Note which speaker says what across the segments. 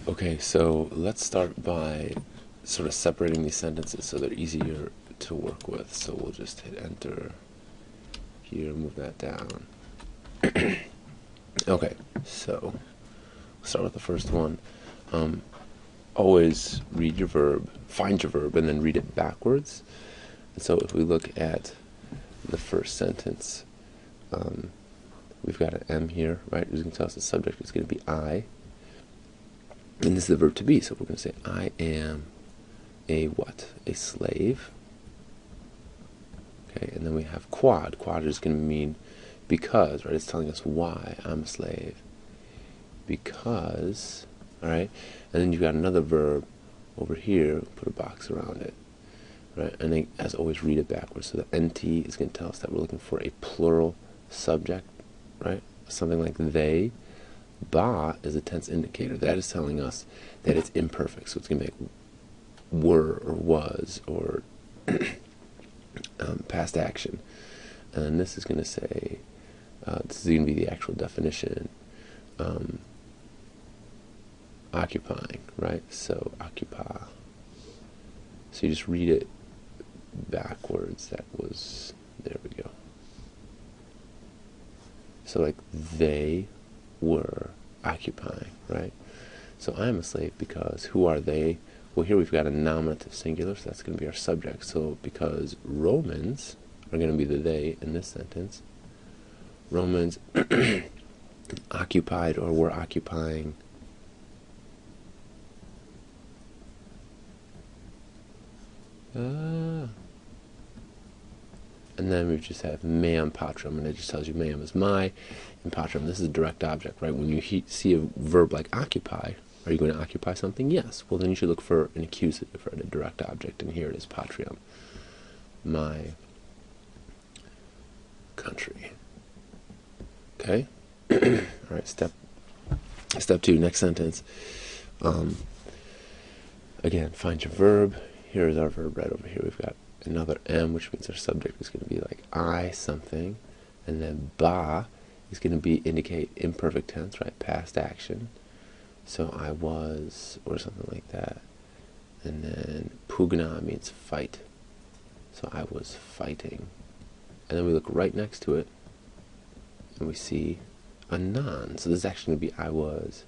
Speaker 1: Okay, so let's start by sort of separating these sentences so they're easier to work with. So we'll just hit enter here, move that down. Okay, so we'll start with the first one. Always read your verb, find your verb, and then read it backwards. And so if we look at the first sentence, we've got an M here, right? Who's going to tell us the subject is going to be I. And this is the verb to be, so we're going to say, I am a what? A slave. Okay, and then we have quad. Quad is going to mean because, right? It's telling us why I'm a slave. Because, all right? And then you've got another verb over here, put a box around it, right? And then, as always, read it backwards. So the NT is going to tell us that we're looking for a plural subject, right? Something like they. Ba is a tense indicator. That is telling us that it's imperfect. So it's going to be like were or was or past action. And this is going to say, this is going to be the actual definition, occupying, right? So occupy. So you just read it backwards. That was, there we go. So like they were occupying, right? So I am a slave because who are they? Well, here we've got a nominative singular, so that's going to be our subject. So because Romans are going to be the they in this sentence, Romans occupied or were occupying and then we just have meam patrum, and it just tells you meum is my, and patrum, this is a direct object, right? When you see a verb like occupy, are you going to occupy something? Yes. Well, then you should look for an accusative, right? A direct object, and here it is, patrium, my country. Okay? All right, step 2, next sentence. Again, find your verb. Here is our verb right over here. We've got another M, which means our subject is going to be like I something, and then ba is going to be indicate imperfect tense, right? Past action. So I was, or something like that. And then pugna means fight. So I was fighting. And then we look right next to it, and we see a non. So this is actually going to be I was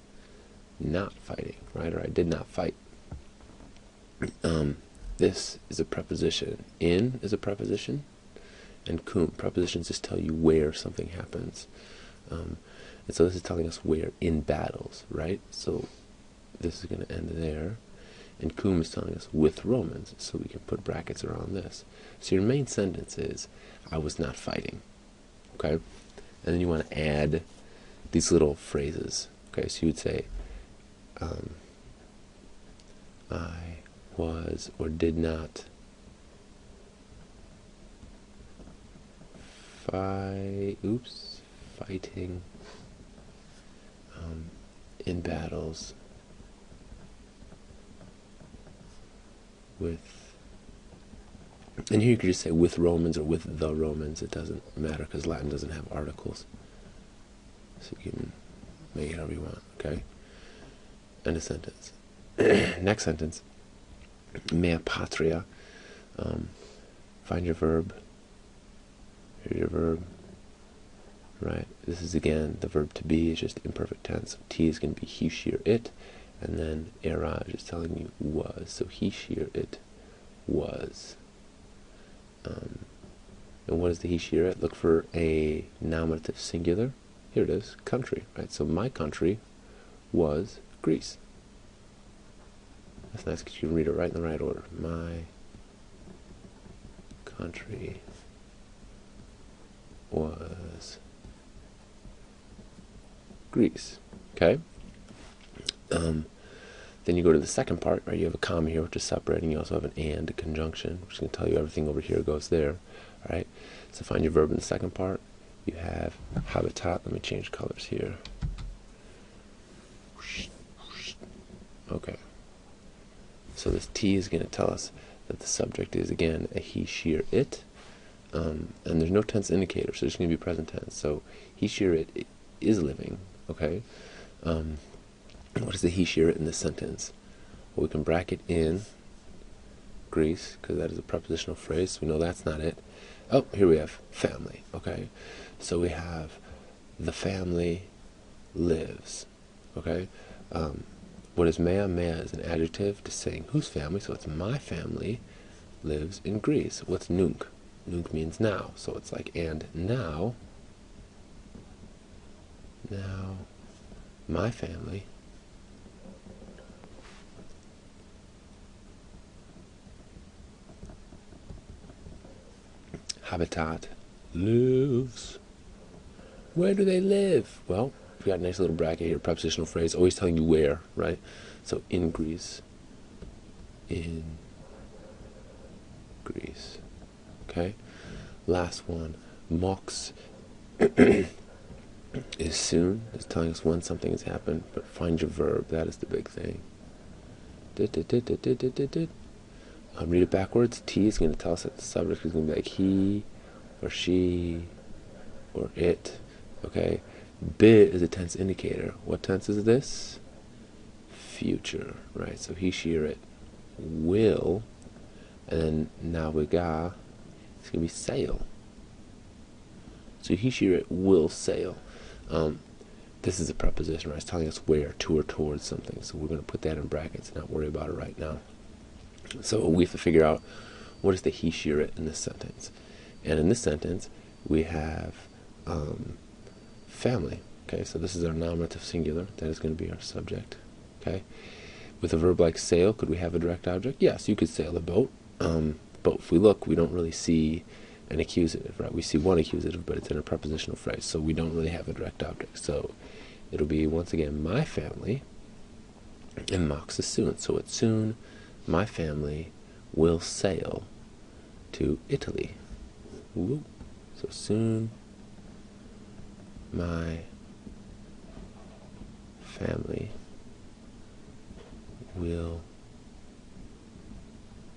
Speaker 1: not fighting, right? Or I did not fight. This is a preposition. In is a preposition, and cum. Prepositions just tell you where something happens. And so this is telling us where in battles, right? So this is going to end there. And cum is telling us with Romans, so we can put brackets around this. So your main sentence is, I was not fighting. Okay? And then you want to add these little phrases. Okay, so you would say, I was or did not fighting in battles with, and here you could just say with Romans or with the Romans. It doesn't matter because Latin doesn't have articles, so you can make it however you want. Okay, end of sentence. Next sentence, mea patria. Find your verb. Here's your verb. Right, this is again the verb to be. It's just imperfect tense. So T is going to be he, she, or it, and then era is just telling you was. So he, she, or it was. And what is the he, she, or it? Look for a nominative singular. Here it is, country. Right, so my country was Greece. That's nice because you can read it right in the right order. My country was Greece. Okay? Then you go to the second part, right? You have a comma here, which is separating. You also have an and, a conjunction, which is going to tell you everything over here goes there. All right? So find your verb in the second part. You have habitat. Let me change colors here. Okay. So this T is going to tell us that the subject is, again, a he, she, or it. And there's no tense indicator, so it's going to be present tense. So he, she, or it is living, okay? What is the he, she, or it in this sentence? Well, we can bracket in Greece, because that is a prepositional phrase, so we know that's not it. Oh, here we have family, okay? So we have the family lives, okay? What is mea? Mea is an adjective to saying whose family, so it's my family lives in Greece. What's nunc? Nunc means now, so it's like, and now my family habitat lives. Where do they live? Well, we got a nice little bracket here, prepositional phrase, always telling you where, right? So in Greece. In Greece. Okay? Last one. Mox is soon. It's telling us when something has happened, but find your verb. That is the big thing. Read it backwards. T is going to tell us that the subject is going to be like he or she or it. Okay? Bit is a tense indicator. What tense is this? Future, right? So he, she, or it will, and then navigar, it's going to be sail. So he, she, or it will sail. This is a preposition, right? It's telling us where, to or towards something. So we're going to put that in brackets and not worry about it right now. So we have to figure out what is the he, she, or it in this sentence. And in this sentence, we have family. Okay, so this is our nominative singular. That is going to be our subject. Okay, with a verb like sail, could we have a direct object? Yes, you could sail a boat. But if we look, we don't really see an accusative, right? We see one accusative, but it's in a prepositional phrase, so we don't really have a direct object. So it'll be, once again, my family, and mox is soon. So it's soon, my family will sail to Italy. Woo. So soon, my family will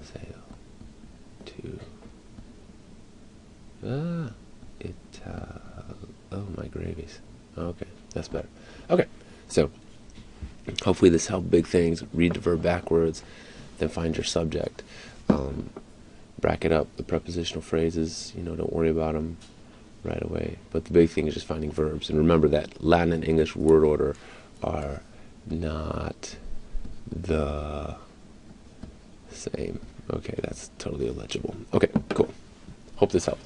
Speaker 1: sail to oh, my gravies. Okay, that's better. Okay, so hopefully this helped. Big things. Read the verb backwards, then find your subject. Bracket up the prepositional phrases. Don't worry about them right away. But the big thing is just finding verbs. And remember that Latin and English word order are not the same. Okay, that's totally illegible. Okay, cool. Hope this helped.